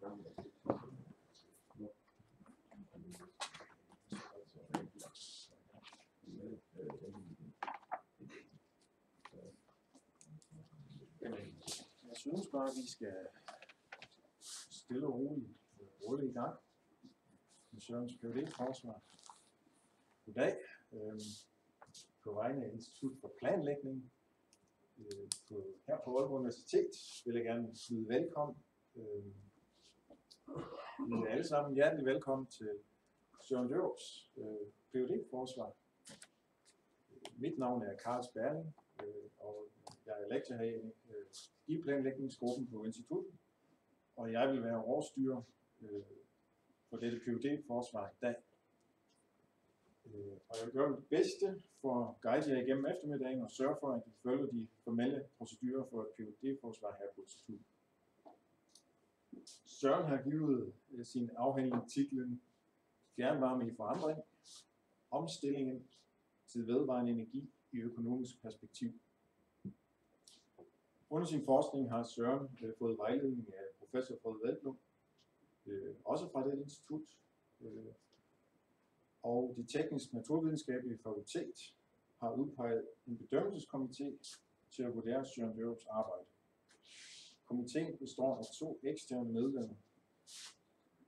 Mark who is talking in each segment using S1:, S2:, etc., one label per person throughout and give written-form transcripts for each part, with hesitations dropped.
S1: Jeg synes bare, at vi skal stille og roligt rulle i gang med Sørens PhD-forsvar. Goddag. På vegne af Institut for Planlægning her på Aalborg Universitet vil jeg gerne byde velkommen. I er alle sammen hjertelig velkommen til Søren Djørups PhD-forsvar. Mit navn er Carl Sperling, og jeg er lektor her i planlægningsgruppen på instituttet, og jeg vil være årsstyrer for dette PhD-forsvar i dag. Og jeg vil gøre mit bedste for at guide jer igennem eftermiddagen og sørge for, at I følger de formelle procedurer for et PhD-forsvar her på instituttet. Søren har givet sin afhandling titlen Fjernvarme i forandring, omstillingen til vedvarende energi i økonomisk perspektiv. Under sin forskning har Søren fået vejledning af professor Frode Vadblom, også fra det institut, og det teknisk-naturvidenskabelige fakultet har udpeget en bedømmelseskomité til at vurdere Søren Djørups arbejde. Komiteen består af 2 eksterne medlemmer.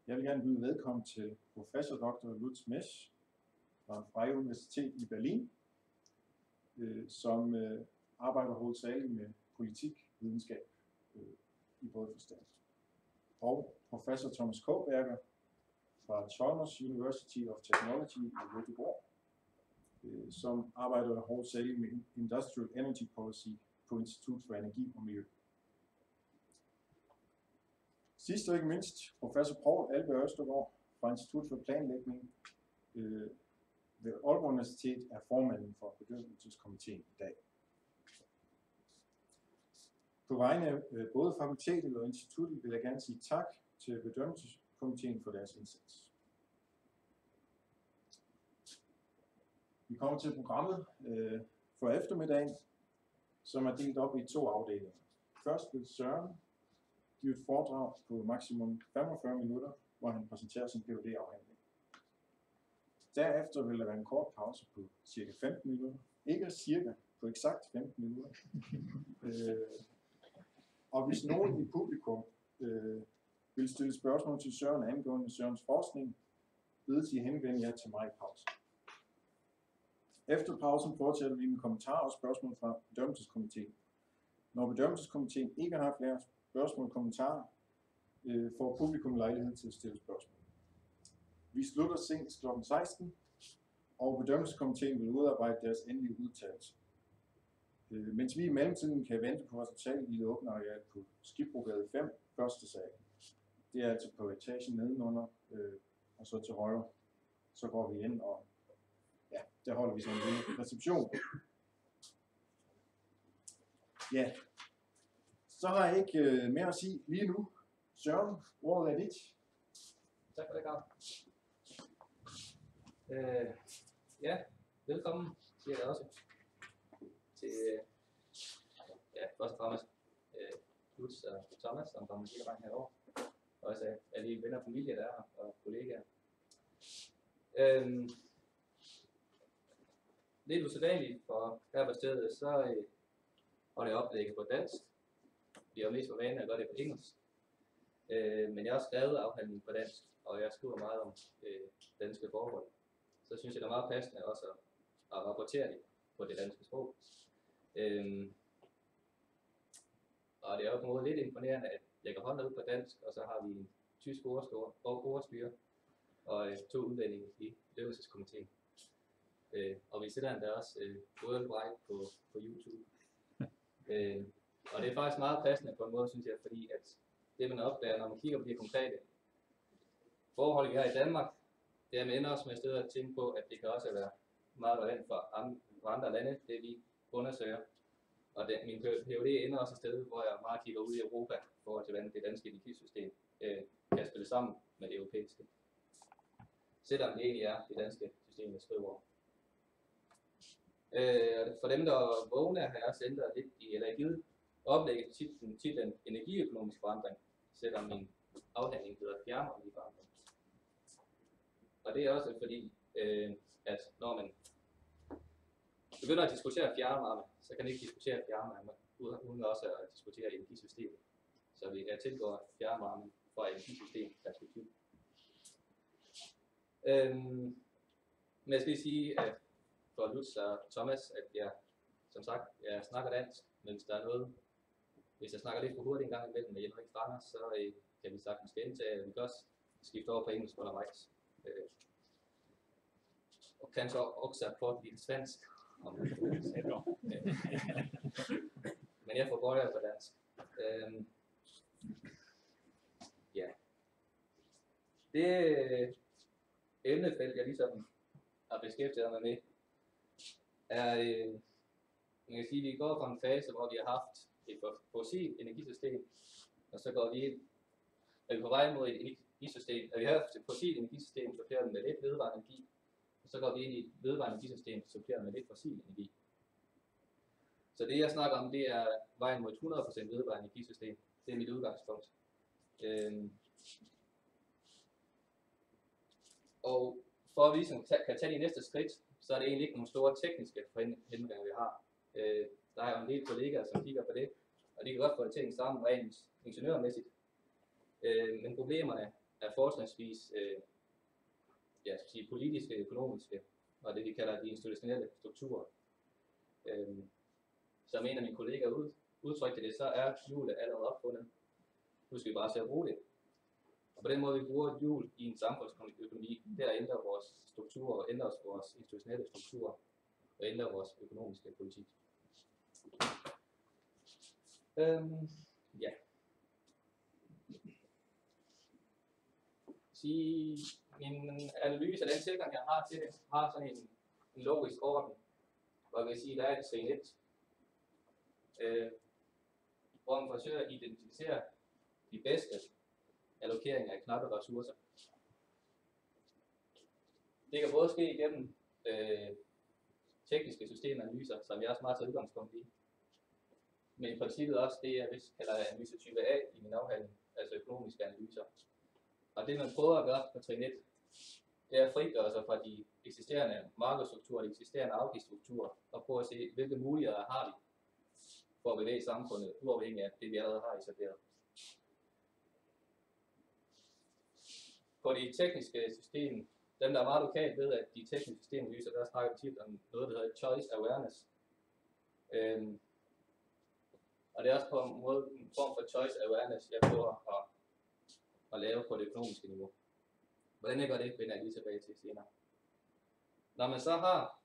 S1: Jeg vil gerne byde velkommen til professor Dr. Lutz Mesch fra Freie Universitet i Berlin, som arbejder hovedsageligt med politikvidenskab i både forstand. Og professor Thomas Kaaberger fra Chalmers University of Technology i Göteborg, som arbejder hovedsageligt med Industrial Energy Policy på Institut for Energi og Miljø. Sidst og ikke mindst professor Poul Alberg Østergaard fra Institut for Planlægning ved Aalborg Universitet er formanden for bedømmelseskomiteen i dag. På vegne af både fakultetet og instituttet vil jeg gerne sige tak til bedømmelseskomiteen for deres indsats. Vi kommer til programmet for eftermiddagen, som er delt op i 2 afdelinger. Først vil Søren give et foredrag på maksimum 45 minutter, hvor han præsenterer sin PhD-afhandling. Derefter vil der være en kort pause på cirka 15 minutter. Ikke cirka, på eksakt 15 minutter. Og hvis nogen i publikum vil stille spørgsmål til Søren angående Sørens forskning, bedes I henvende jer til mig i pausen. Efter pausen fortsætter vi med kommentarer og spørgsmål fra bedømmelseskomiteen. Når bedømmelseskomiteen ikke har flere spørgsmål og kommentarer, får publikum lejlighed til at stille spørgsmål. Vi slutter senest kl. 16, og bedømmelseskomiteen vil udarbejde deres endelige udtalelse. Mens vi i mellemtiden kan vente på resultatet i det åbne areal på Skibbrogade 5, første sal. Det er altså på etagen nedenunder, og så til højre. Så går vi ind, og ja, der holder vi sådan en lille reception. Ja, så har jeg ikke mere at sige lige nu. Søren, ordet er dit.
S2: Tak for det, Carl. Ja, velkommen, siger jeg også. Til, først og fremmest Lutz og Thomas, som kommer hele vejen herovre. Og også alle de venner og familie, der er her, og kollegaer. Lidt usædvanligt for her på stedet, så var det oplægget på dansk. Vi er jo mest for vane at gøre det på engelsk. Men jeg har skrevet afhandlingen på dansk, og jeg skriver meget om danske forhold. Så synes jeg, det er meget passende også at rapportere det på det danske sprog. Og det er jo på en måde lidt imponerende, at jeg kan hånden ud på dansk, og så har vi en tysk ordstyre og 2 udlændinge i bedømmelseskomiteen. Og vi sætter endda også worldwide på YouTube. Og det er faktisk meget passende på en måde, synes jeg, fordi at det man opdager, når man kigger på de konkrete forhold, vi har i Danmark, det er, man ender også med stedet at tænke på, at det kan også være meget relevant for andre lande, det vi undersøger. Og min PhD ender også et sted, hvor jeg meget kigger ud i Europa, i forhold til hvordan det danske energisystem kan spille sammen med det europæiske. Selvom det egentlig er det danske system, jeg skriver om. For dem, der vågne, har jeg også ændret lidt i, eller givet oplægget titlen energiøkonomisk forandring, selvom min afhandling hedder fjernvarme i forandring. Og det er også fordi, at når man begynder at diskutere fjernvarme, så kan man ikke diskutere fjernvarme uden også at diskutere energisystemet. Så vi tilgår fjernvarme fra energisystemperspektiv. Men jeg skal lige sige, at for Lutz og Thomas, at jeg, som sagt, jeg snakker dansk, men hvis der er noget, hvis jeg snakker lidt for hurtigt en gang imellem, og jeg ikke fanger, så kan vi sagtens gentage, at vi kan også skifte over på engelsk undervejs. Og kanskje også prøve lidt svensk. Men jeg får bøjer på dansk. Ja. Det emnefelt, jeg ligesom har beskæftiget mig med, er, man kan sige, at vi går fra en fase, hvor vi har haft et fossilt energisystem, og så går vi ind, er vi på vej mod et energisystem, at vi har haft et fossilt energisystem, suppleret med lidt vedvarende energi, og så går vi ind i et vedvarende energisystem, suppleret med lidt fossil energi. Så det jeg snakker om, det er vejen mod et 100% vedvarende energisystem. Det er mit udgangspunkt. Og for at vi ligesom kan tage de næste skridt, så er det egentlig ikke nogle store tekniske forhindringer, vi har. Der er jo en del kollegaer, som kigger på det, og de kan godt få det til at sammen rent ingeniørmæssigt. Men problemerne er fortrinsvis politiske, økonomiske, og det vi kalder de institutionelle strukturer. Som en af mine kollegaer udtrykte det, så er hjulet allerede opfundet. Nu skal vi bare se at bruge det. Og på den måde vi bruger hjul i en samfundsøkonomi, der ændrer vores strukturer, ændrer vores institutionelle strukturer og ændrer vores økonomiske politik. Ja. Min analyse af den tilgang, jeg har til det, har sådan en logisk orden, hvor jeg vil sige, der er et trin 1, hvor man forsøger at identificere de bedste allokeringer af knappe ressourcer. Det kan både ske igennem tekniske systemanalyser, som jeg også meget tager udgangspunkt i, men i princippet også det, jeg kalder analyse type A i min afhandling, altså økonomiske analyser. Og det man prøver at gøre på trin 1, det er at frigøre sig fra de eksisterende markedsstrukturer, de eksisterende afgiftsstrukturer, og prøve at se, hvilke muligheder har vi for at bevæge samfundet, uafhængig af det, vi allerede har etableret. På de tekniske systemer, dem der er meget lokalt ved, at de tekniske systemanalyser, der snakker vi tit om noget, der hedder choice awareness. Og det er også på en måde en form for choice awareness, jeg prøver at lave på det økonomiske niveau. Hvordan jeg gør det, vender jeg lige tilbage til senere. Når man så har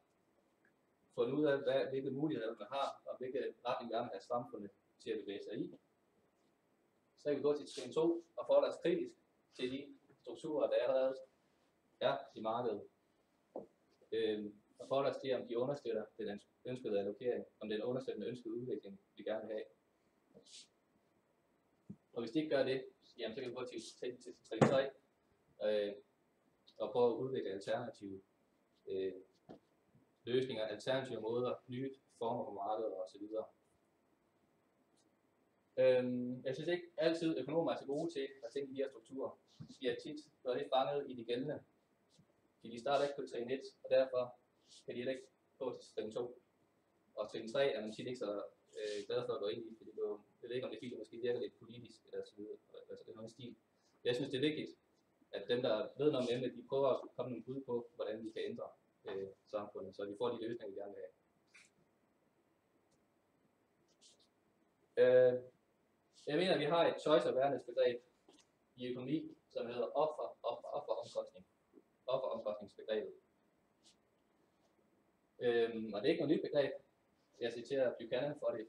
S2: fundet ud af, hvilke muligheder man har, og hvilke retning man har samfundet til at bevæge sig i, så kan vi gå til trin 2 og forholde os kritisk til de strukturer, der allerede er i markedet. Og forholde os til, om de understøtter den ønskede allokering, om den understøtter den ønskede udvikling, vi gerne vil have. Og hvis de ikke gør det, jamen, så kan vi gå til trin 3 og prøve at udvikle alternative løsninger, alternative måder, nye former for markeder osv. Jeg synes ikke altid økonomer er så gode til at tænke i de her strukturer. De er tit lidt fanget i de gældende. De starter ikke på trin 1, og derfor kan de ikke gå til trin 2. Og trin 3 er man tit ikke så glad for at gå ind i, fordi jeg ved ikke om det måske virker lidt politisk eller så videre, altså det er noget stil. Jeg synes det er vigtigt, at dem der ved noget om emnet, de prøver at komme nogle bud på, hvordan vi kan ændre samfundet, så vi får de løsninger, vi gerne vil have. Jeg mener, at vi har et choice awareness begreb i økonomi, som hedder offeromkostning. Offeromkostningsbegrebet. Og det er ikke noget nyt begreb. Jeg citerer Buchanan for det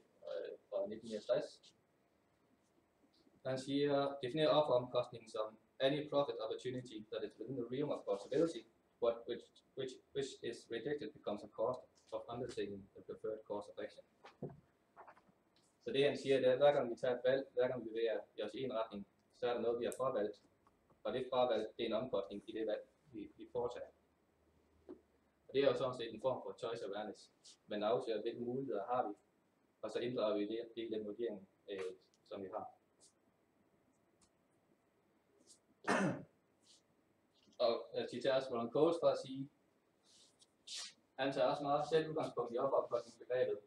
S2: fra 1960. Han siger, definerer offeromkostningen som any profit opportunity that is within the realm of possibility, but which is rejected becomes a cost of undertaking the preferred course of action. Så det han siger, det er, at hver gang vi tager et valg, hver gang vi bevæger os i en retning, så er der noget, vi har fravalgt. Og det fravalg, det er en omkostning i det valg, vi foretager. Og det er jo sådan set en form for choice awareness. Man afsøger, hvilke muligheder har vi, og så inddrager vi det i den vurdering, som vi har. citerer også Ronald Coase for at sige, han tager også meget selv udgangspunkt i offeromkostningsbegrebet,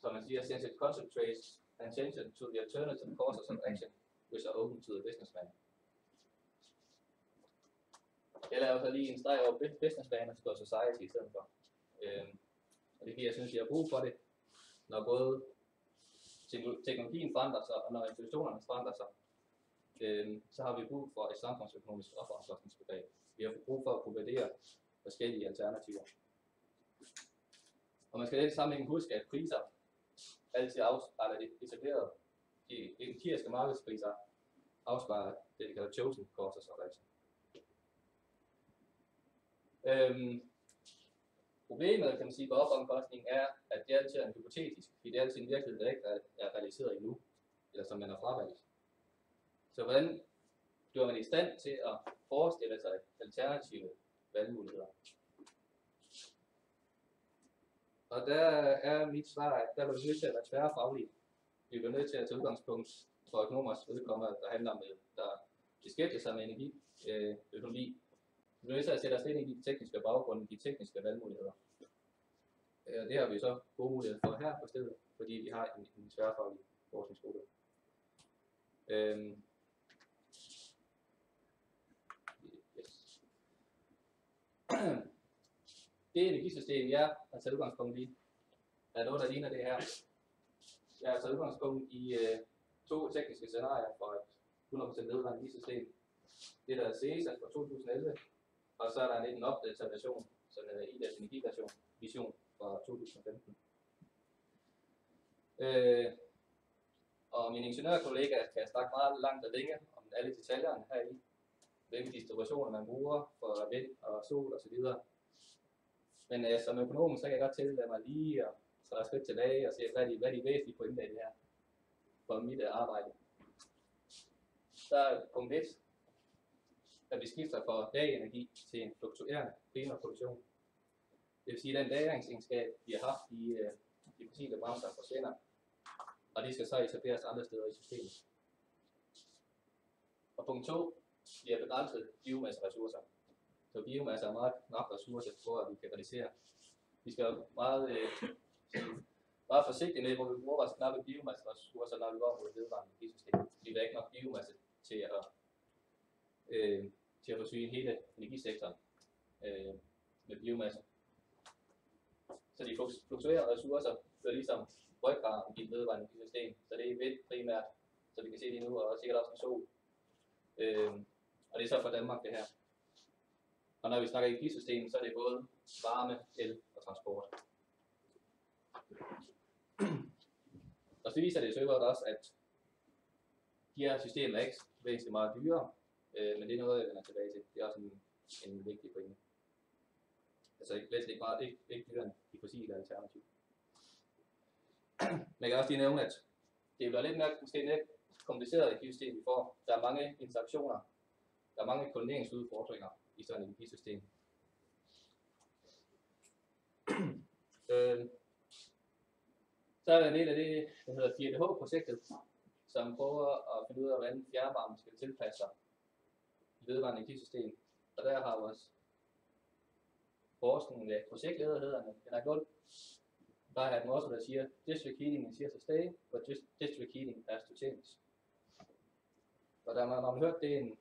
S2: som man siger, since it concentrates attention to the alternative causes of action, which are open to the businessman. Jeg laver så lige en streg over businessman og står society i stedet for. Og det er fordi, jeg synes, jeg har brug for det, når både teknologien forandrer sig, og når institutionerne forandrer sig, så har vi brug for et samfundsøkonomisk offeromkostningsbegreb. Vi har brug for at kunne vurdere forskellige alternativer. Og man skal i den sammenhæng huske, at priser altid afspejler det etablerede. De empiriske markedspriser afspejler det, de kalder chosen causes of action. Problemet, kan man sige, på offeromkostningen er, at det altid er en hypotetisk, fordi det er altid en virkelighed, der ikke er realiseret endnu, eller som man har fravalgt. Så hvordan bliver man i stand til at forestille sig alternative valgmuligheder? Og der er mit svar, at der er vi nødt til at være tværfaglige. Vi bliver nødt til at tage udgangspunkt for økonomers vedkommende, der handler med, der beskæftiger sig med økonomi. Vi bliver nødt til at sætte os ind i de tekniske baggrunde, de tekniske valgmuligheder. Det har vi så gode muligheder for her på stedet, fordi vi har en tværfaglig forskningsgruppe. Yes. Det energisystem, jeg har taget udgangspunkt i, er noget, der ligner det her. Jeg har taget udgangspunkt i to tekniske scenarier for et 100% vedvarende energisystem. Det der er CESAS fra 2011, og så er der en opdateret version, sådan en IDAs energivision fra 2015. Og min ingeniørkollega kan snakke meget langt og længe om alle detaljerne heri, hvilke distributioner man bruger for vind og sol osv. Men som økonom, så kan jeg godt tillade mig lige at træde skridt tilbage og se, hvad er de væsentlige pointer i det her for mit arbejde. Så er punkt 1, at vi skifter fra lagerenergi til en fluktuerende primærproduktion. Det vil sige, at den lagringsegenskab, vi har haft i de fossile brændstoffer forsvinder, og de skal så etableres andre steder i systemet. Og punkt 2, vi har begrænset biomasseressourcer. Så biomasse er meget knap ressource for, at vi kan realisere. Vi skal være meget forsigtige med, hvor vi bruger vores knappe biomasseressourcer, når vi går mod et vedvarende energisystem. Vi vil ikke nok biomasse til at forsyne hele energisektoren med biomasse. Så de fluktuerende ressourcer bliver ligesom ryggraden i et vedvarende energisystem. Så det er vind primært, så vi kan se det nu, og sikkert også med sol. Og det er så for Danmark det her. Og når vi snakker energisystem, så er det både varme, el og transport. Og så viser det så også, at de her systemer er ikke væsentligt meget dyrere, men det er noget, jeg vender tilbage til. Det er også en vigtig pointe. Altså væsentligt meget ikke dyrere end de fossile alternativer. Men jeg kan også lige nævne, at det bliver lidt mere kompliceret energisystem, vi får. Der er mange interaktioner, der er mange koordineringsudfordringer i sådan et energisystem. Så er der en del af det, der hedder 4DH-projektet, som prøver at finde ud af, hvordan fjernvarme skal tilpasse sig i vedvarende energisystem. Og der har vores forskning med projektlederne, den er godt. Der er den også, der siger, district heating is here to stay, but district heating has to change. Og når man hørt det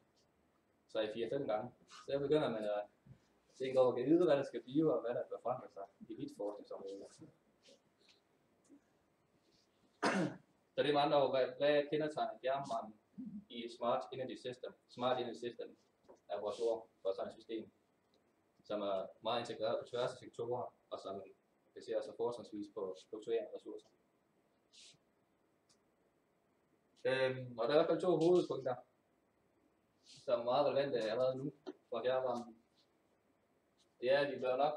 S2: så i 4-5 gange, så begynder man at tænke over, kan vide, hvad der skal blive, og hvad der bør forandre sig i mit forskningsområde. Så det er med andre ord, hvad kendetegner fjernvarme i et smart energy system? Smart energy system er vores ord for sådan et system, som er meget integreret på tværs af sektorer, og som baserer sig fortrinsvis på fluktuerende ressourcer. Og der er i hvert fald 2 hovedpunkter, som er meget relevante allerede nu for fjernvarmen. Det er, at vi bør nok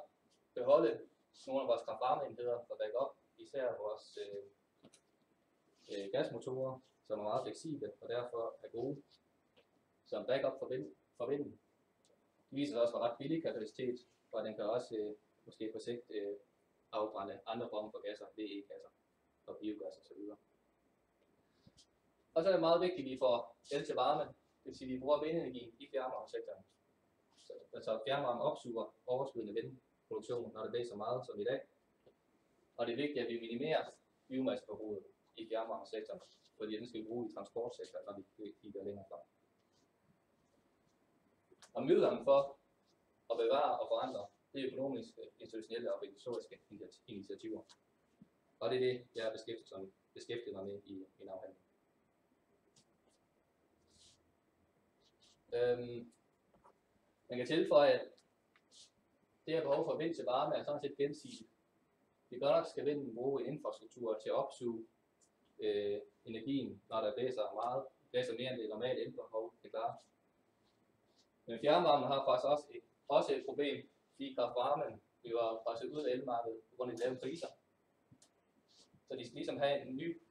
S2: beholde nogle af vores kraft-varme-enheder for backup, især vores gasmotorer, som er meget fleksible og derfor er gode som backup for vinden. Det viser sig også for ret billig kapacitet, og den kan også måske på sigt afbrænde andre former for gasser, VE-gasser og biogas osv. Og så er det meget vigtigt, at vi får el til varme, det vil sige, at vi bruger vindenergi i fjernvarmesektoren. altså fjernvarme opsuger overskydende vindproduktion, når det blæser meget som i dag. Og det er vigtigt, at vi minimerer biomasseforbruget i fjernvarmesektoren, fordi den skal vi bruge i transportsektoren, når vi kigger længere frem. Og midlerne for at bevare og forandre, det er økonomiske, institutionelle og regulatoriske initiativer. Og det er det, jeg har beskæftiget mig med i min afhandling. Man kan tilføje, at det her behov for vind til varme er sådan set gensidigt. Vi godt nok skal vinden bruge en infrastruktur til at opsuge energien, når der blæser mere end det normale elbehov kan klare. Men fjernvarmen har faktisk også et problem, fordi kraftvarmen bliver presset ud af elmarkedet på grund af de lave priser. Så de skal ligesom have en ny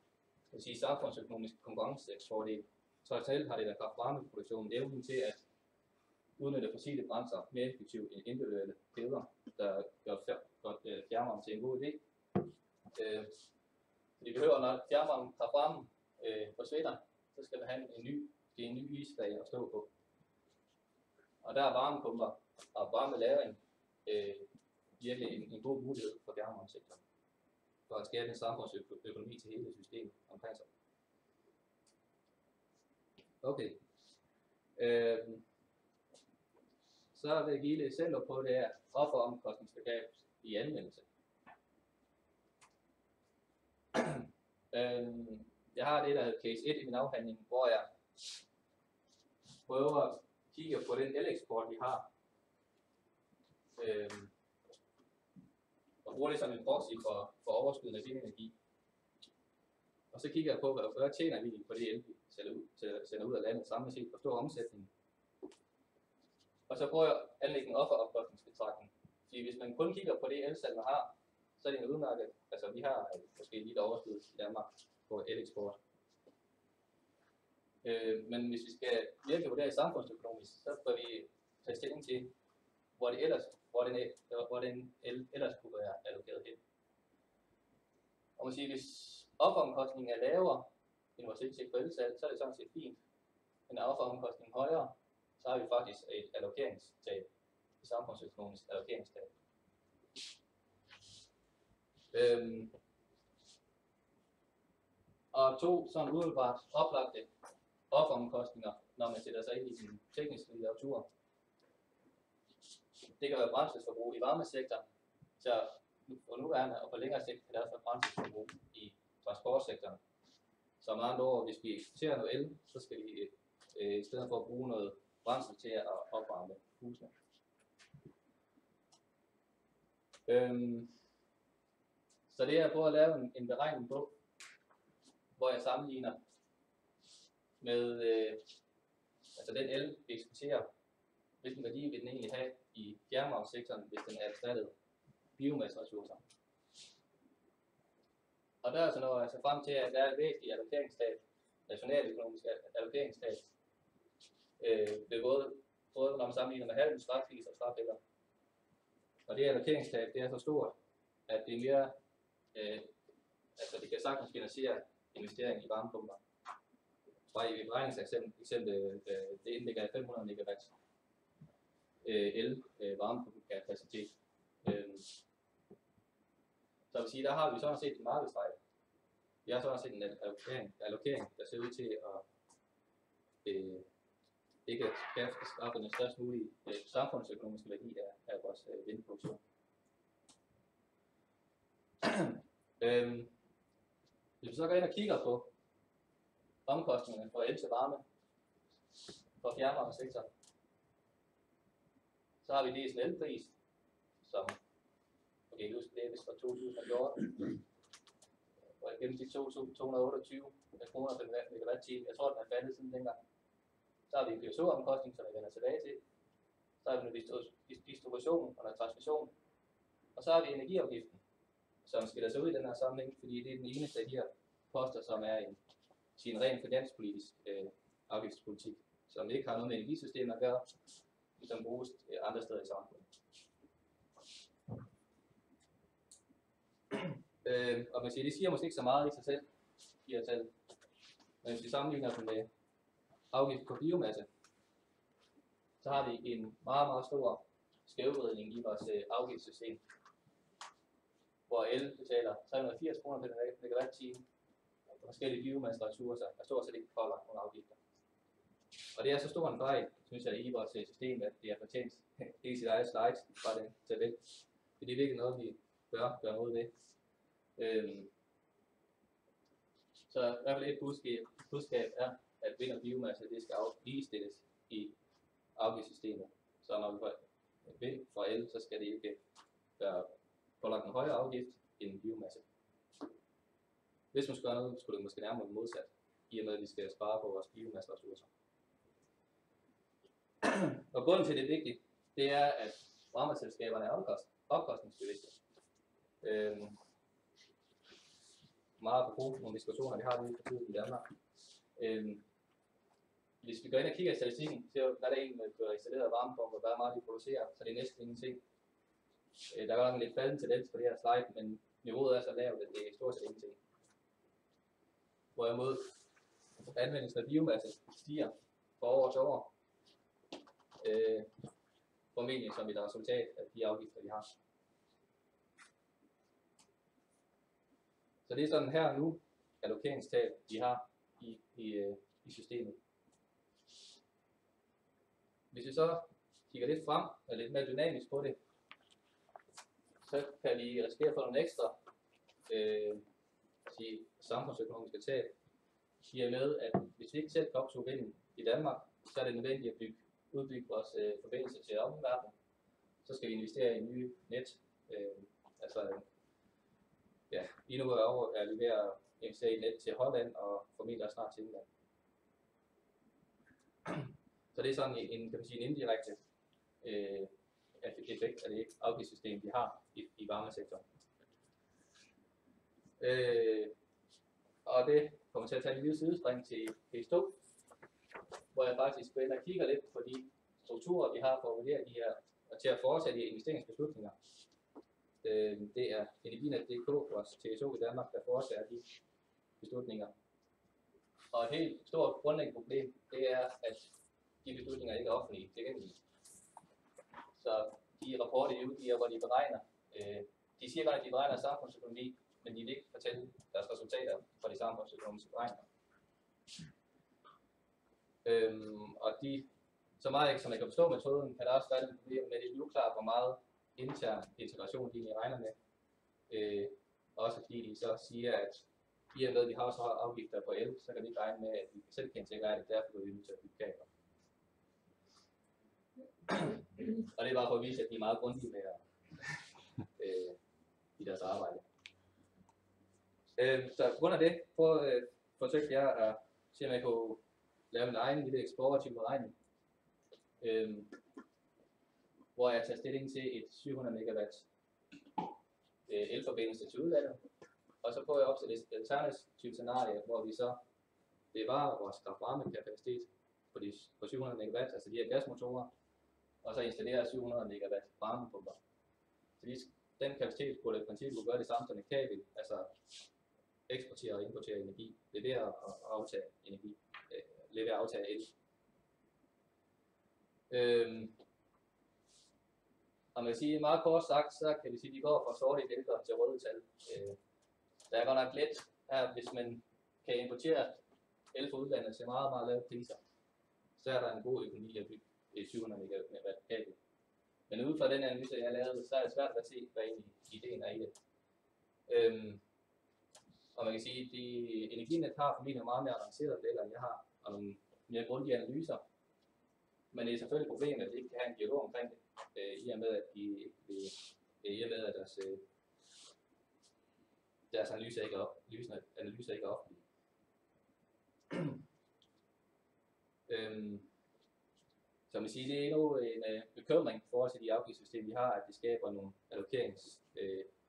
S2: samfundsøkonomisk konkurrencefordel. Traditionelt har det været kraftvarmeproduktionen evnen til at udnytte fossile brændsler mere effektivt end individuelle kæder, der gør fjernvarme til en god idé. Vi behøver, når kraftvarmen forsvinder, så skal vi have en ny isflage at stå på. Og der er varmepumper og varmelagring virkelig en god mulighed for fjernvarmesektoren, for at skabe en samfundsøkonomi til hele systemet omkring sig. Okay. Så vil jeg give lidt eksempler på det her offeromkostningsbegreb i anvendelse. Jeg har det, der hedder case 1 i min afhandling, hvor jeg prøver at kigge på den eleksport, vi har, og bruger det som en proxy for overskydende vindenergi. Og så kigger jeg på, hvad tjener vi på det el, vi sender ud af landet samlet set, hvor stor omsætning. Og så prøver jeg at anlægge en offeromkostningsbetragtning. Fordi hvis man kun kigger på det elsalg, man har, så er det en udmærket. Altså vi har måske lidt overskud i Danmark på eleksport. Men hvis vi skal virkelig vurdere samfundsøkonomisk, så bør vi tage stilling til, hvor den el ellers kunne være allokeret hen. Og man siger, hvis offeromkostningen er lavere end vores indtægt på elsalg, så er det sådan set fint. Men er offeromkostningen højere, så har vi faktisk et allokeringstab, et samfundsøkonomisk allokeringstab. Og to sådan umiddelbart oplagte offeromkostninger, når man sætter sig ind i den tekniske litteratur. Det kan være brændselsforbrug i varmesektoren, så for nuværende og på længere sigt kan det også være brændselsforbrug i transportsektoren. Så med andre ord, hvis vi eksporterer noget el, så skal vi i stedet for at bruge noget brændsel til at opvarme husene. Så det er at prøve at lave en beregning på, hvor jeg sammenligner med altså den el, vi eksporterer, hvilken værdi vil den egentlig have i fjernvarmesektoren, hvis den er erstattet biomasseressourcer. Og der er så noget altså frem til, at der er et væsentligt allokeringstab, nationaløkonomisk allokeringstab, ved både når man sammenligner med halv, strafpris og strafælder. Og det allokeringstab, det er så stort, at det er mere, altså det kan sagtens finansiere investering i varmepumper. Bare i beregningseksempel, det indlægger 500 megawatt el varmepumpe-kapacitet. Så jeg vil sige, der har vi sådan set en markedsdrej. Vi har sådan set en allokering, der ser ud til at ikke at skaffe den størst mulige samfundsøkonomiske værdi af vores vindproduktion. Hvis vi så går ind og kigger på omkostningerne for el til varme for fjernvarmesektoren, så har vi dels en elpris, som okay, husk det er vist fra 2014, hvor gennem de 228 kroner per megawatt-time. Jeg tror, den er faldet siden dengang. Så har vi en PSO-omkostning, som jeg vender tilbage til. Så har vi noget distribution og noget transmission. Og så har vi energiafgiften, som skiller sig ud i den her sammenhæng, fordi det er den eneste af de her poster, som er en ren finanspolitisk afgiftspolitik, som ikke har noget med energisystemet at gøre, som bruges andre steder i samfundet. Og man siger, det siger måske ikke så meget i sig selv, de her tal. Men hvis vi sammenligner dem med afgift på biomasse, så har vi en meget, meget stor skævvridning i vores afgiftssystem, hvor el betaler 380 kroner per megawatt-time, og forskellige biomasseressourcer er stort set ikke pålagt nogle afgifter. Og det er så stor en fejl, synes jeg, i vores system, at det er fortjent ikke sit eget slide fra den tabel. Så det er virkelig noget, vi bør gøre noget ved. Så i hvert fald et budskab er, at vind og biomasse det skal ligestilles i afgiftssystemet. Så når vi får vind fra el, så skal det ikke være pålagt en højere afgift end biomasse. Hvis man skal gøre noget, skulle det måske nærmere modsat, i og med at vi skal spare på vores biomasseressourcer. Og grunden til det er vigtigt, det er, at varmeselskaberne er omkostningsbevidste. Meget apropos nogle diskussioner, vi har lige for tiden i Danmark. Hvis vi går ind og kigger i statistikken, ser hvad der egentlig bliver installeret varmepumper, hvad meget de producerer, så det er næsten ingenting. Der er godt nok en lidt faldende tendens på det her slide, men niveauet er så lavt, at det er stort set ingenting. Hvorimod anvendelsen af biomasse stiger fra år til år. Formentlig som et resultat af de afgifter, vi har. Så det er sådan her nu allokeringstab, vi har i systemet. Hvis vi så kigger lidt frem og lidt mere dynamisk på det, så kan vi risikere at få nogle ekstra samfundsøkonomiske tab. I og med, at hvis vi ikke selv kan opsuge vinden i Danmark, så er det nødvendigt at udbygge vores forbindelse til omverdenen. Så skal vi investere i nye net. Lige nu er vi ved at investere i et net til Holland og formentlig også snart til England. Så det er sådan en indirekte effekt af det afgiftssystem, vi har i varmesektoren. Og det kommer til at tage en lille sidespring til P2, hvor jeg faktisk går ind og kigger lidt på de strukturer, vi har for at vurdere de her, og til at foretage de investeringsbeslutninger. Det er Energinet.dk, vores TSO i Danmark, der foretager de beslutninger. Og et helt stort grundlæggende problem, det er, at de beslutninger ikke er offentlige tilgængelige. Så de rapporter, de udgiver, hvor de beregner, de siger godt, at de beregner samfundsøkonomi, men de vil ikke fortælle deres resultater fra de samfundsøkonomiske beregninger. Og så meget som jeg kan forstå metoden, kan der også være et problem med, at det er uklart, hvor meget intern integration de egentlig regner med. Også fordi de så siger, at i og med, at vi har så høje afgifter på el, så kan vi ikke regne med, at vi selv kan integrere det, derfor er vi nødt til at bygge kabler. Og det er bare for at vise, at de er meget grundige med i deres arbejde. Så på grund af det, forsøgte jeg at se, om jeg kunne lave en egen lille eksplorativ beregning, hvor jeg tager stilling til et 700 megawatt elforbindelse til udlandet, og så prøver jeg opsætte et alternativt scenarie, hvor vi så bevarer vores kraft-varme-kapacitet på 700 megawatt, altså de her gasmotorer, og så installerer 700 megawatt varmepumper. Så den kapacitet skulle i princippet gøre det samme som et kabel, altså eksportere og importere energi, levere og aftage energi, levere og aftage el. Og man kan sige meget kort sagt, så kan vi sige, at de går fra sorte bælter til røde tal. Der er godt nok let her, hvis man kan importere el fra udlandet til meget, meget lave priser, så er der en god økonomi at bygge et 700 megawatt kabel. Men ud fra den analyse, jeg har lavet, så er det svært at se, hvad egentlig ideen er i det. Og man kan sige, at Energinet har formentlig meget mere avancerede modeller, end jeg har, og nogle mere grundige analyser. Men det er selvfølgelig et problem, at vi ikke kan have en dialog omkring det, i og med at deres analyser ikke er offentlige. Så man siger, det er endnu en bekymring for os i de afgiftssystem, vi har, at det skaber nogle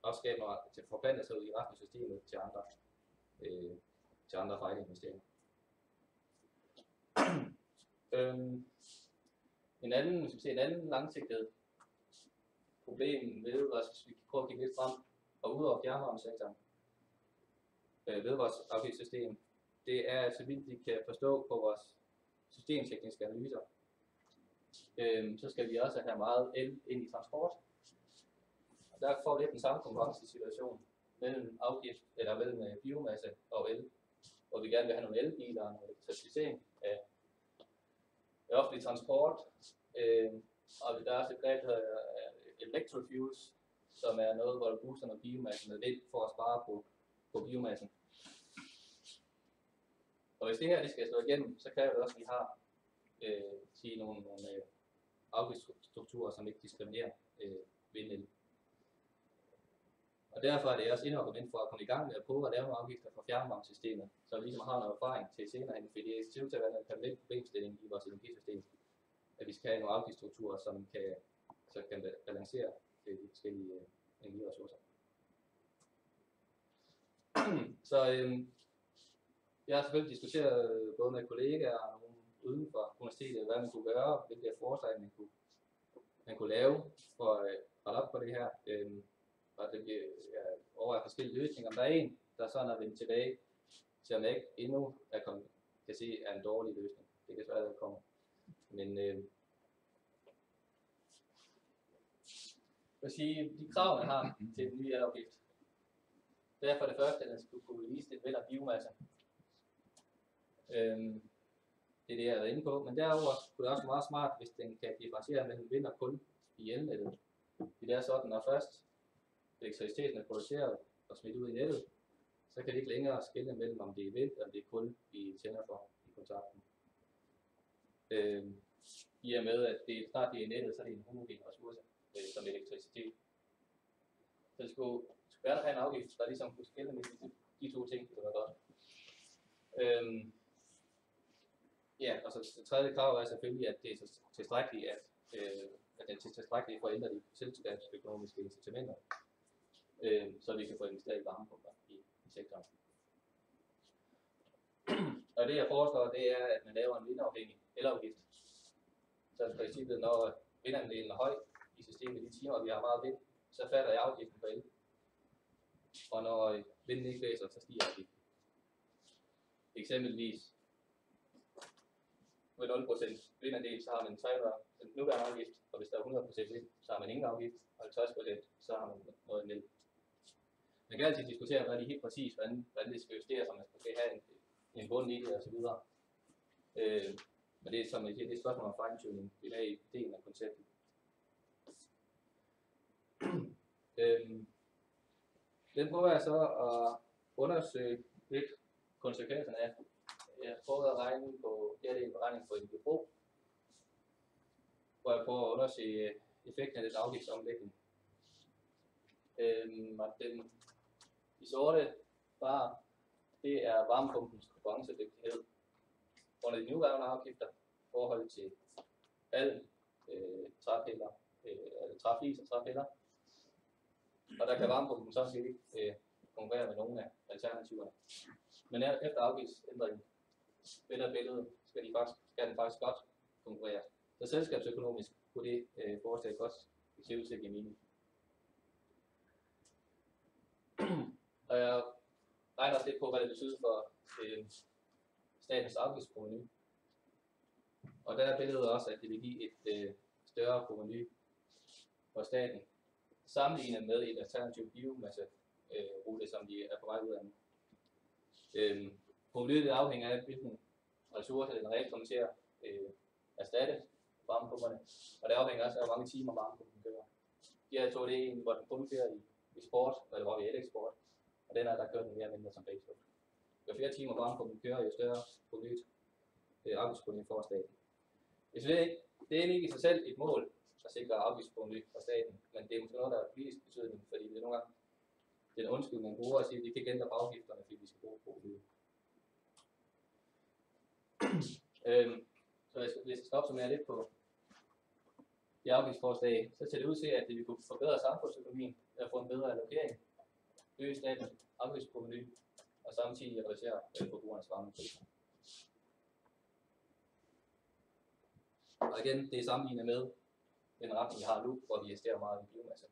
S2: opskaber til forplanter sig ud i resten af systemet til andre fejlinvesteringer. En anden langsigtet problem ved vores, hvis vi prøver at kigge lidt frem og ud over fjernvarmesektoren ved vores afgiftssystem, det er, så vidt vi kan forstå på vores systemtekniske analyser, så skal vi også have meget el ind i transport. Og der får vi lidt den samme konkurrencesituation mellem afgift, eller mellem biomasse og el, hvor vi gerne vil have nogle elbiler og noget elektrificering af offentlig transport. Og der er også et greb, der hedder electrofuels, som er noget, hvor du booster noget biomasse med vind for at spare på biomassen. Og hvis det her skal slå igennem, så kræver det også, at vi har nogle afgiftsstrukturer, som ikke diskriminerer vindel. Og derfor er det også et argument for at komme i gang med at prøve at lave nogle afgifter for fjernvarmesystemet, så vi ligesom har noget erfaring til senere hen, fordi det ser ud til at være en permanent problemstilling i vores energisystem, at vi skal have nogle afgiftsstrukturer, som kan balancere de forskellige energiressourcer. Så jeg har selvfølgelig diskuteret både med kollegaer og nogle uden for universitetet, hvad man kunne gøre, hvilke forslag man kunne lave for at rette op på det her. Og det bliver over forskellige løsninger. Om der er en, der sådan er vendt tilbage, så man ikke endnu kan se er en dårlig løsning. Det kan svært at komme. Men jeg vil sige, de krav, man har til den nye elafgift, det er for det første, at den skulle kunne vise et væld af biomasse. Det er det, jeg har været inde på. Men derover kunne det også være meget smart, hvis den kan differentiere mellem vind og kul i elnettet. Det er sådan, når først elektriciteten er produceret og smidt ud i nettet, så kan det ikke længere skelne mellem, om det er vind eller det er kul, vi tænder for i kontakten. I og med, at det snart bliver i nettet, så er det en homogen ressource som elektricitet. Så det skulle gerne have en afgift, der ligesom kunne skelne mellem de to ting, det var godt. Ja, og så det tredje krav er selvfølgelig, at det er tilstrækkeligt, at den er tilstrækkeligt for at ændre de selskabsøkonomiske incitamenter, så vi kan få investeret i varmepumper i sektoren. Og det jeg foreslår, det er, at man laver en vindafhængig elafgift. Så i princippet, når vindandelen er høj i systemet i de timer, vi har meget vind, så falder afgiften på el. Og når vinden ikke blæser, så stiger afgiften. Eksempelvis med 0% vindandel, så har man 300 den nuværende afgift, og hvis der er 100% vind, så har man ingen afgift, og 50% så har man noget mellem. Man kan altid diskutere, hvad det helt præcis, hvordan det skal justeres, om man skal have en bund i det osv. Men det er som jeg siger, det er et spørgsmål om fine-tuning. Det er i ideen af konceptet. Den prøver jeg så at undersøge lidt konsekvenserne af. Jeg prøver at regne på, det er en beregning på en forbrug, hvor jeg prøver at undersøge effekten af den afgiftsomlægning. De sorte bare, det er varmepumpens konkurrencedygtighed under de nuværende afgifter i forhold til alle træpiller, træflis og træpiller. Og der kan varmepumpen så set ikke konkurrere med nogle af alternativerne. Men efter afgiftsændringen, billedet, skal den faktisk godt konkurrere. Så selskabsøkonomisk kunne det forslag godt se ud til at give mening. Og jeg regner også lidt på, hvad det betyder for statens afgiftsprovenu. Og der er billedet også, at det vil give et større provenu for staten, sammenlignet med et alternativt biomasse-rute, som de er på vej ud af nu. Provenuet afhænger af, hvilken ressourcer den reelt kommer til at erstatte varmepumperne, og det afhænger også af, hvor mange timer varmepumpen kører. De her to, det er en, hvor den kun kører i sport, eller hvor vi er eksport, og den er der kører den mere eller mindre som baseload. Jo flere timer varmepumpen kører, jo større afgiftsprovenu for staten. Det er ikke i sig selv et mål at sikre afgiftsprovenu for staten, men det er måske noget, der er politisk betydning, fordi det er nogle gange den undskyldning, man bruger at sige, at vi kan ikke ændre på afgifterne, fordi vi skal bruge provenuet. Så hvis jeg skal opsummere lidt på de afgiftsforslag, så ser det ud til, at det vil kunne forbedre samfundsøkonomien ved at få en bedre allokering, øge statens afgiftsprovenu og samtidig reducere forbrugernes varmepriser. Og igen, det er sammenlignet med den retning, vi har nu, hvor vi investerer meget i biomasse.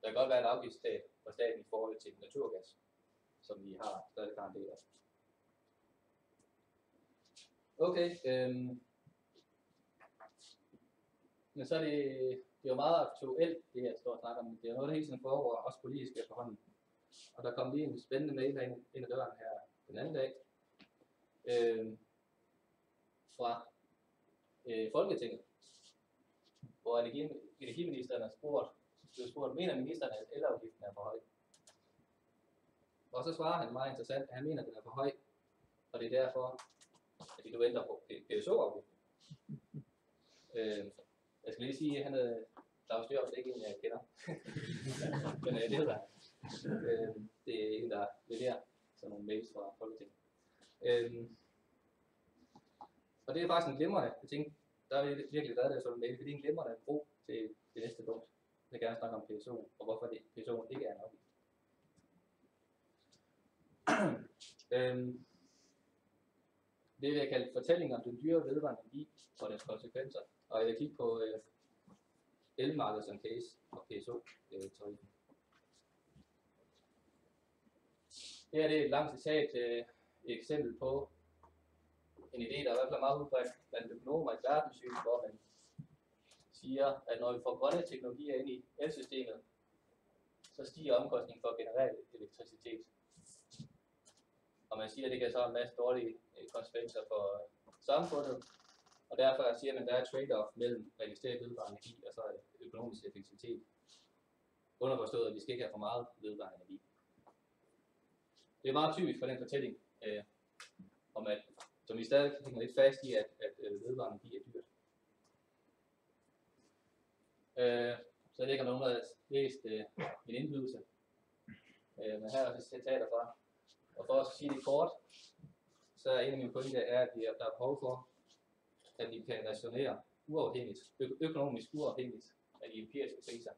S2: Der kan godt være en afgiftstab for staten i forhold til naturgas, som vi har stadig en del af. Okay, Men så er det er jo meget aktuelt, det her, jeg står og snakker om. Det er noget, der hele tiden foregår, også politisk efterhånden. Og der kom lige en spændende mail ind ad døren her den anden dag, fra Folketinget, hvor energiministeren er blev spurgt, mener ministeren, at elafgiften er for høj? Og så svarer han meget interessant, at han mener, at den er for høj, og det er derfor, at de nu ændrer på PSO-afgiften. Jeg skal lige sige, at Claus Djørf er ikke en, jeg kender. Men det hedder han. Det er en, der leverer sådan nogle mails fra Folketinget. Og det er faktisk en glimrende, jeg tænkte, der er virkelig været det sådan en mail, fordi det er en glimrende bro til det næste punkt. Jeg vil gerne snakke om PSO, og hvorfor PSO ikke er en afgift. Det vil jeg kalde fortælling om den dyre vedvarende energi og dens konsekvenser. Og jeg vil kigge på elmarkedet som case og PSO-tariffen. Her er det et langt citat, et eksempel på en idé, der er i hvert fald meget udbredt blandt økonomer i verdenssyn, hvor man siger, at når vi får grønne teknologier ind i elsystemet, så stiger omkostningen for at generere elektricitet. Og man siger, at det kan så have en masse dårlige konsekvenser for samfundet, og derfor siger man, at der er et trade-off mellem at investere i vedvarende energi og så økonomisk effektivitet. Underforstået, at vi skal ikke have for meget vedvarende energi. Det er meget typisk for den fortælling, om at, som vi stadig hænger lidt fast i, at vedvarende energi er dyrt. Så jeg ved ikke, om nogen har læst min indbydelse. Men her er et citater fra. Og for at sige det kort, så er en af mine pointer, at der er behov for, at vi kan resonere uafhængigt, økonomisk uafhængigt af de empiriske priser.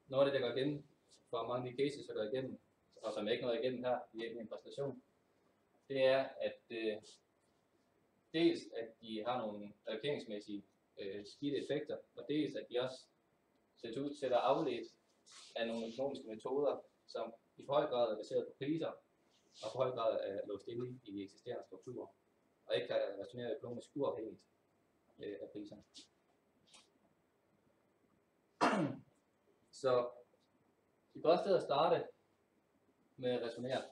S2: Noget af det, der går igennem, for mange af de cases, der går igennem, og som jeg ikke nåede igennem her i en præstation, det er, at dels at de har nogle allokeringsmæssige skidte effekter, og dels at de også sætter afledt af nogle økonomiske metoder, som i for høj grad er baseret på priser, og for høj grad er låst inde i de eksisterende strukturer, og ikke kan resonere økonomisk uafhængigt af priserne. Så det godt sted at starte med at resonere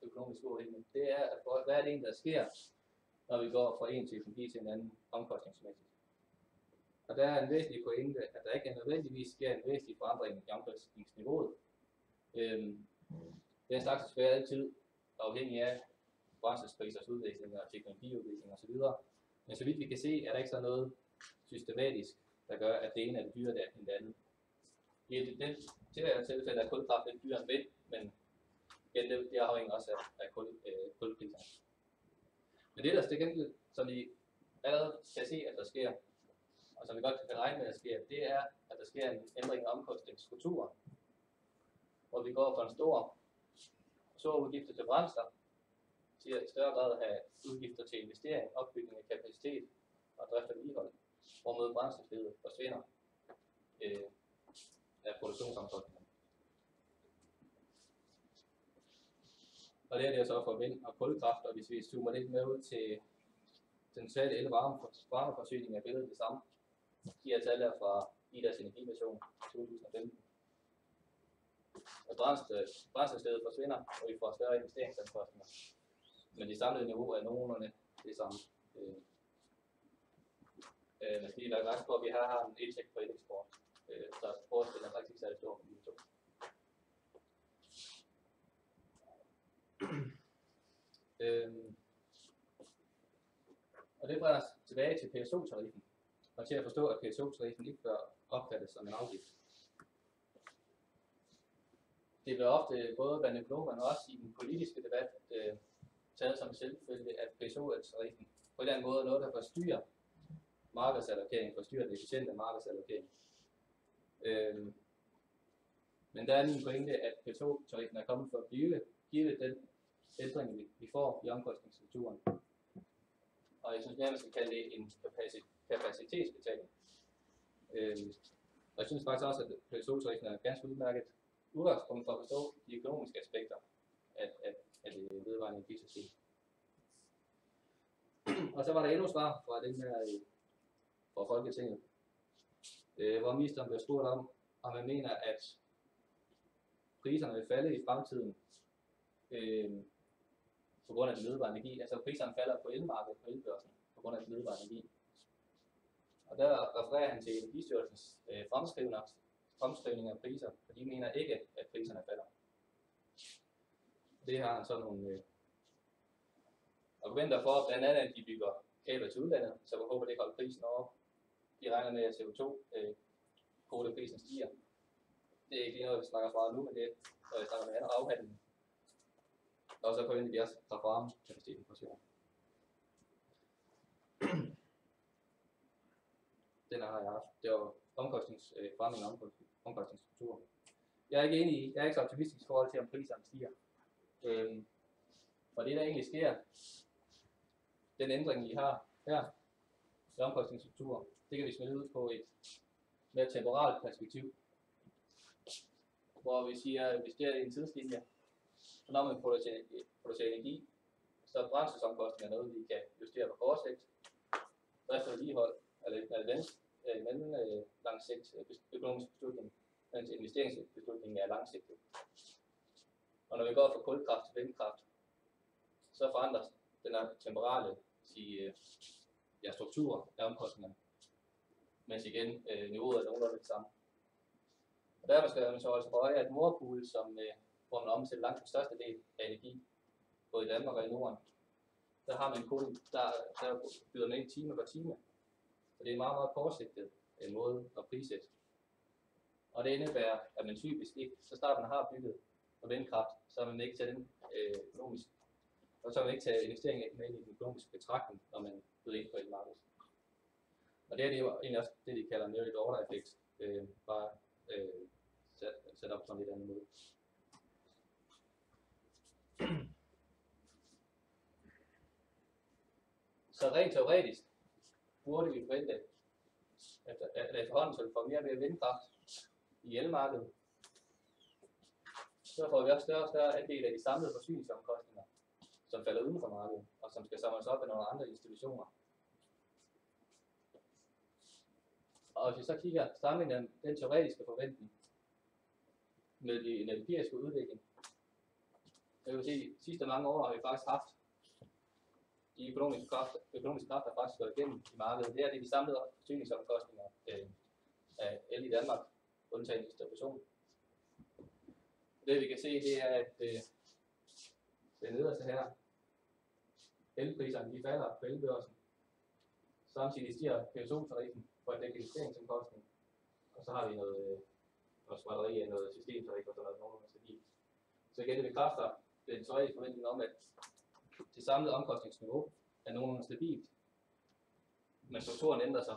S2: økonomisk uafhængigt, det er, at hvad er det egentlig, der sker, når vi går fra en teknologi til en anden omkostningsmæssigt. Og der er en væsentlig pointe, at der ikke nødvendigvis sker en væsentlig forandring i omkostningsniveauet. Den slags er altid afhængig af brændselsprisers udvikling og teknologiudvikling osv. Men så vidt vi kan se, er der ikke så noget systematisk, der gør, at det ene er det dyre end det andet. I det tilfælde er kulkraft lidt dyrere end vind, men igen, det afhænger også af kulpriserne. Men det der stikker, som vi allerede kan se, at der sker, og som vi godt kan regne med, at der sker, det er, at der sker en ændring af omkostningsstrukturen, hvor vi går fra en stor udgifter til brændstof, til at i større grad have udgifter til investering, opbygning af kapacitet og drift og vedligehold, hvormed brændstofledet forsvinder af produktionsomkostningerne. Og det er det så for vind og kulkraft, og hvis vi zoomer lidt med ud til den totale el- og varmeforsyning af billedet det samme. De her tal er fra IDAs energimission 2015. Og brændstofstedet forsvinder, og vi får større investeringsomkostninger. Men det samlede niveau er nogenlunde det samme. Man skal lige være ret på, at vi her har en indtægt på eksport. Så forskellen er rigtig særlig stor for de to. Og det bringer os tilbage til PSO-tariffen, og til at forstå, at PSO-tariffen ikke bør opfattes som en afgift. Det bliver ofte både blandt økonomerne og også i den politiske debat taget som selvfølge, at PSO-tariffen på en eller anden måde er noget, der forstyrrer markedsallokering, forstyrrer det efficiente markedsallokering. Men der er min pointe, at PSO-tariffen er kommet for at blive, givet den ændring, vi får i omkostningsstrukturen. Og jeg synes mere, man skal kalde det en kapacitetsbetaling. Og jeg synes faktisk også, at PSO-tariffen er ganske udmærket udgangspunkt for at forstå de økonomiske aspekter af det vedvarende energisystem. Og så var der endnu svar fra den her for Folketinget, hvor ministeren bliver spurgt om man mener, at priserne vil falde i fremtiden på grund af den vedvarende energi. Altså priserne falder på elmarkedet, på elbørsen, på grund af den vedvarende energi. Og der refererer han til Energistyrelsens fremskrivning af priser, og de mener ikke, at priserne falder. Det har han så nogle argumenter for, blandt andet at de bygger kabler til udlandet, så vi håber, det holder prisen over. De regner med, at CO2-kvoteprisen stiger. Det er ikke lige noget, vi snakker fra nu, men det er snakker med anden afhandling. Og så forventer vi også fra varmekapaciteten på sjov. Den har jeg haft. Det var forandring af omkostningsstruktur. Jeg er ikke enig i, jeg er ikke så optimistisk i forhold til, om priserne stiger. For det, der egentlig sker, den ændring, vi har her, i omkostningsstruktur, det kan vi smide ud på et mere temporalt perspektiv, hvor vi siger, hvis det er en tidslinje, så når man producerer energi, så er brændstofomkostninger noget, vi kan justere på kort sigt. Drift og vedligehold er lang sigt økonomisk beslutning, mens investeringsbeslutningen er langsigtet. Og når vi går fra kulkraft til vindkraft, så forandres den her temporale struktur af omkostningerne, mens igen niveauet er nogenlunde det samme. Og derfor skal man så også for øje, at Nord Pool, hvor man omsætter langt den største del af energi, både i Danmark og i Norden, der har man kun, der byder man ind time for time. Så det er en meget, meget kortsigtet måde at prissætte. Og det indebærer, at man typisk ikke, så starten har bygget på vindkraft, så man ikke tager den økonomisk, og så man ikke tager investeringen med ind i den økonomiske betragtning, når man byder ind på elmarkedet. Og det er jo egentlig også det, de kalder merit order effekt, bare sat op på en lidt anden måde. Så rent teoretisk burde vi forvente, at efterhånden, så vi får mere og mere vindkraft i elmarkedet, så får vi også større og større andel af de samlede forsyningsomkostninger, som falder uden for markedet, og som skal samles op af nogle andre institutioner. Og hvis vi så kigger sammenligner den teoretiske forventning med den empiriske udvikling, så kan vi se, at de sidste mange år har vi faktisk haft de økonomiske kræfter faktisk gået igennem i markedet. Det er de samlede forsyningsomkostninger af el i Danmark, undtagen distribution. Det vi kan se, det er, at det nederste her, elpriserne de falder på elbørsen. Samtidig stiger PSO-tariffen for at dække investeringsomkostning. Og så har vi noget småtteri af noget systemtarif og sådan noget nogenlunde stabilt. Så igen, det bekræfter den teoretiske forventning om, at det samlede omkostningsniveau er nogenlunde stabilt, men strukturen ændrer sig.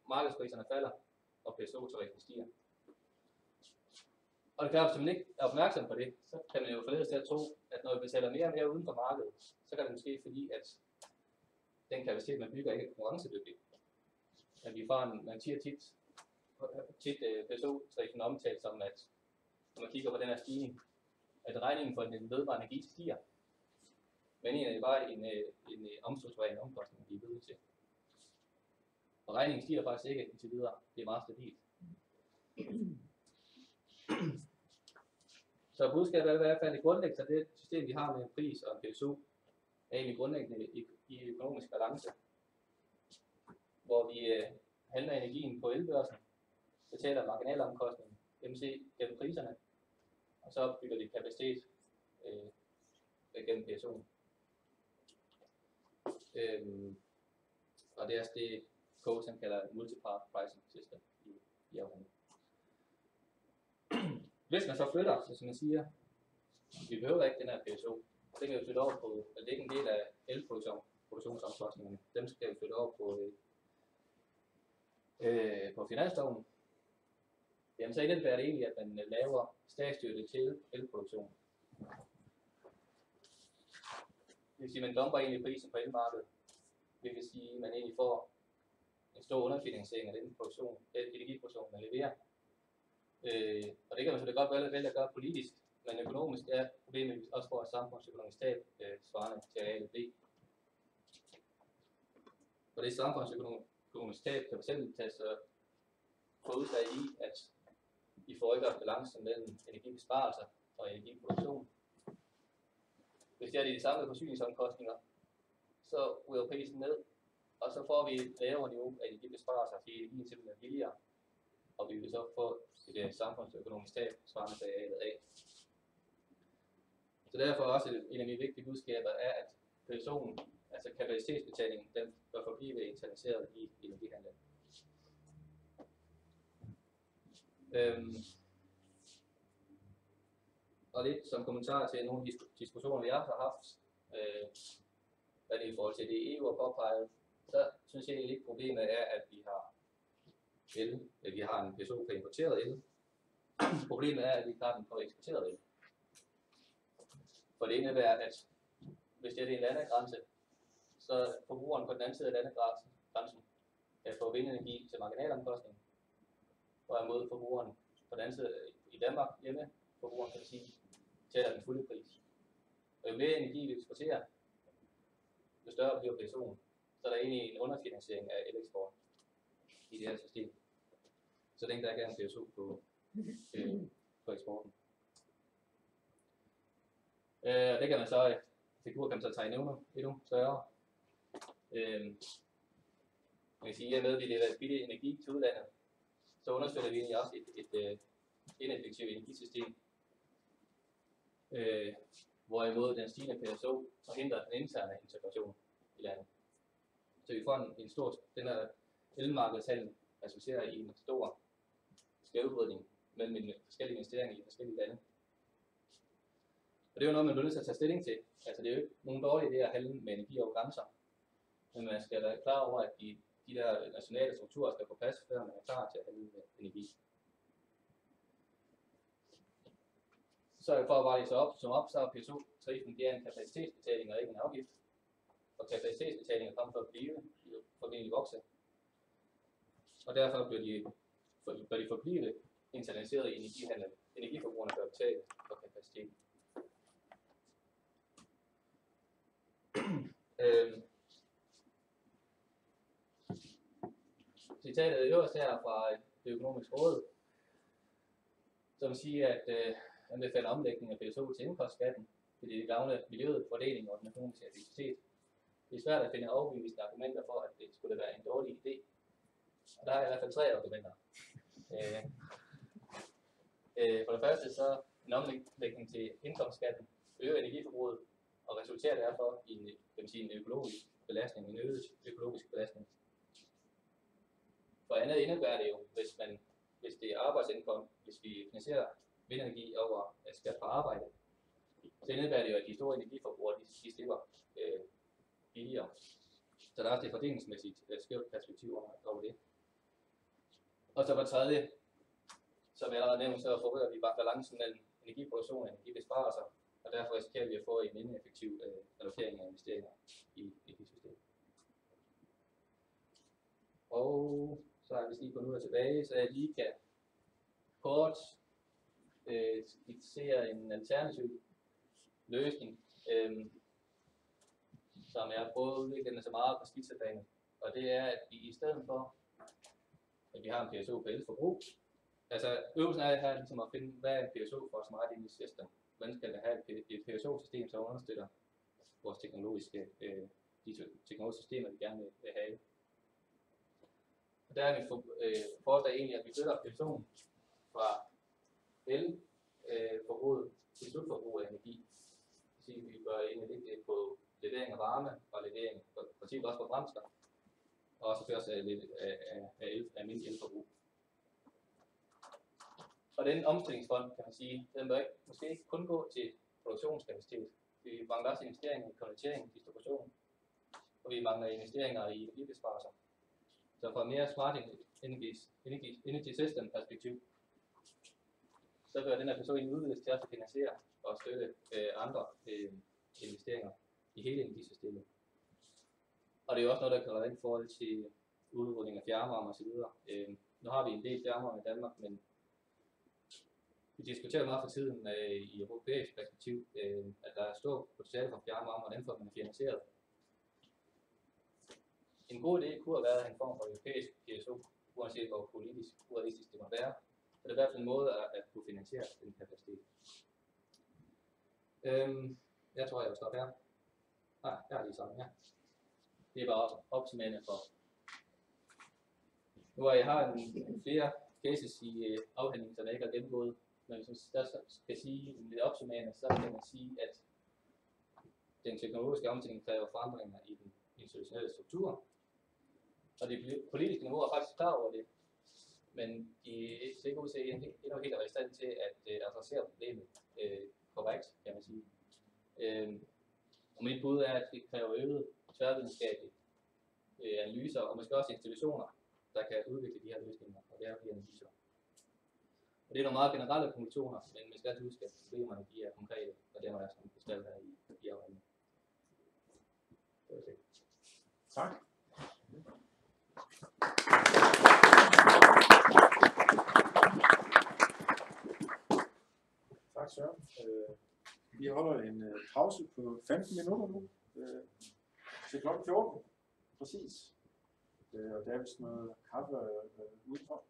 S2: Markedspriserne falder, og PSO-tariffen stiger. Og det er klart, hvis man ikke er opmærksom på det, så kan man jo forledes til at tro, at når vi betaler mere og mere uden for markedet, så kan det måske fordi, at den kapacitet, man bygger, ikke er konkurrencedygtig. At vi får man tit PSO-tariffen omtalt som, at når man kigger på den her stigning, at regningen for den vedvarende energi stiger. Men det er bare en omstrukturering omkostning, vi er nødt til. Og regningen stiger faktisk ikke indtil videre. Det er meget stabilt. Så budskabet er i hvert fald grundlæggende, at det system, vi har med en pris og en PSO, er egentlig grundlæggende i økonomisk balance. Hvor vi handler energien på elbørsen, betaler marginalomkostningen, MC gennem priserne, og så bygger vi kapacitet gennem PSO'en. Og det er også det code, som kalder multipart pricing system i afhængighed. Hvis man så flytter, så som man siger, vi behøver ikke den her PSO, så kan vi flytte over på, at det er en del af elproduktionsomkostningerne, dem skal vi flytte over på finansloven. Jamen så indebærer det egentlig, at man laver statsstøtte til elproduktion. Det vil sige, at man dumper egentlig prisen på elmarkedet. Det vil sige, at man egentlig får en stor underfinansiering af den energiproduktion, man leverer. Og det kan man selvfølgelig godt vælge at gøre politisk, men økonomisk er problemet, at vi også får et samfundsøkonomisk tab svarende til A eller B. Og det samfundsøkonomiske økonomisk tab kan fx tage sig få udslag i, at I forrykker balancen mellem energibesparelser og energiproduktion. Hvis det er de samme forsyningsomkostninger, så ryger prisen ned, og så får vi et lavere niveau af energibesparelser, fordi energien simpelthen er billigere, og vi vil så få et samfundsøkonomisk tab svarende til arealet af. Så derfor også en af mine vigtige budskaber er, at PSO'en, altså kapacitetsbetalingen, den bør forblive internaliseret i energihandlen. Og lidt som kommentar til nogle af de diskussioner, jeg har haft, hvad det i forhold til det EU har påpeget, så synes jeg egentlig ikke problemet er, at vi har el, at vi har en PSO på importeret el. Problemet er, at vi ikke har den på eksporteret el. For det indebærer, at hvis det er en landegrænse, så forbrugeren på den anden side af landegrænsen kan få vindenergi til marginalomkostning, hvorimod forbrugeren på den anden side i Danmark hjemme, forbrugeren kan sige, tæller den fulde pris. Og jo mere energi vi eksporterer, jo større bliver PSO'en. Så er der egentlig en underfinansiering af elektroen i det her system. Så den der er gerne PSO på eksporten. Det kan man så, figur kan man så tegne endnu større. Man kan sige, at i og med at vi leverer billig energi til udlandet, så understøtter vi egentlig også et ineffektivt energisystem. Hvorimod den stigende PSO forhindrer den interne integration i landet. Så vi får den her elmarkedshandel resulterer i en stor skævvridning mellem forskellige investeringer i forskellige lande. Og det er jo noget, man bliver nødt til at tage stilling til. Altså det er jo ikke nogen dårlige idé at handle med energi over grænser. Men man skal være klar over, at de der nationale strukturer skal på plads, før man er klar til at handle med energi. Så for at bare lige så er PSO-tariffen det er en kapacitetsbetaling og ikke en afgift. Og kapacitetsbetalinger kommer for at blive, formentlig vokse. Og derfor bør de forblive internaliseret i energihandlen. Energiforbrugerne bør betale for kapaciteten. Citatet øverst her fra det økonomiske råd, som siger, at anbefaler omlægning af PSO til indkomstskatten, fordi det gavner miljøet, fordeling og den økonomiske effektivitet. Det er svært at finde overbevisende argumenter for, at det skulle være en dårlig idé. Og der er i hvert fald 3 argumenter. For det første så en omlægning til indkomstskatten øger energiforbruget og resulterer derfor i en økologisk belastning, en øget økologisk belastning. For andet indebærer det jo, hvis det er arbejdsindkomst, hvis vi finansierer vindenergi over skat på arbejde, så indebærer det jo, at de store energiforbrugere, de slipper billigere. Så der er også et fordelingsmæssigt skævt perspektiv over det. Og så for tredje, som jeg allerede nævnte, så forrykker vi bare balancen mellem energiproduktion og energibesparelser, og derfor risikerer vi at få en ineffektiv allokering af investeringer i energisystemet. Og så er vi lige gået ud og tilbage, så jeg lige kan kort skitsere en alternativ løsning, som jeg har prøvet at udvikle så meget på skitsebanen. Og det er, at vi i stedet for, at vi har en PSO på elforbrug, altså øvelsen er her ligesom at finde, hvad er en PSO for Smart Energy System? Hvordan skal det have et PSO-system, som understøtter vores teknologiske systemer, vi gerne vil have. Og der er vi foreslår egentlig, at vi flytter PSO'en fra elforbruget til slutforbrug af energi. Det vil sige, at vi bør egentlig ligge på levering af varme og levering princippet også på brændsler, og også først af almindelig elforbrug. Og den omstillingsfond, kan man sige, den bør måske ikke kun gå til produktionskapacitet. Vi mangler også investeringer i konvertering, distribution, og vi mangler investeringer i energibesparelser. Så fra mere smart energy system perspektiv, så bør den her person udvides til at finansiere og støtte andre investeringer i hele energisystemet. Og det er jo også noget, der kan være i forhold til udrulling af fjernvarme osv. Nu har vi en del fjernvarme i Danmark, men vi diskuterer meget for tiden i europæisk perspektiv, at der er stor potentiale for fjernvarme, og hvordan får man finansieret. En god idé kunne have været en form for europæisk PSO, uanset hvor politisk urealistisk det må være. Så det er i hvert fald en måde at kunne finansiere den kapacitet. Jeg tror, jeg vil stoppe her. Nej, jeg har lige sammen her. Det er bare opsummerende for. Nu har jeg flere cases i afhandlingen, som jeg ikke har gennemgået. Men hvis jeg skal sige lidt opsummerende, så kan man sige, at den teknologiske omstilling kræver forandringer i den institutionelle struktur. Og det politiske niveau er faktisk klar over det, men de ser ikke ud til endnu helt at være i stand til at adressere problemet korrekt, kan man sige. Og mit bud er, at det kræver øget tværvidenskabelige analyser, og måske også institutioner, der kan udvikle de her løsninger og lave de analyser. Og det er nogle meget generelle konklusioner, men man skal altid huske, at problemerne de er konkrete, og det er der som bestemt her i afhandlingen.
S1: Tak. Tak, Søren. Vi holder en pause på 15 minutter nu, til kl. 14, præcis. Og der er vist noget kaffe udenfor.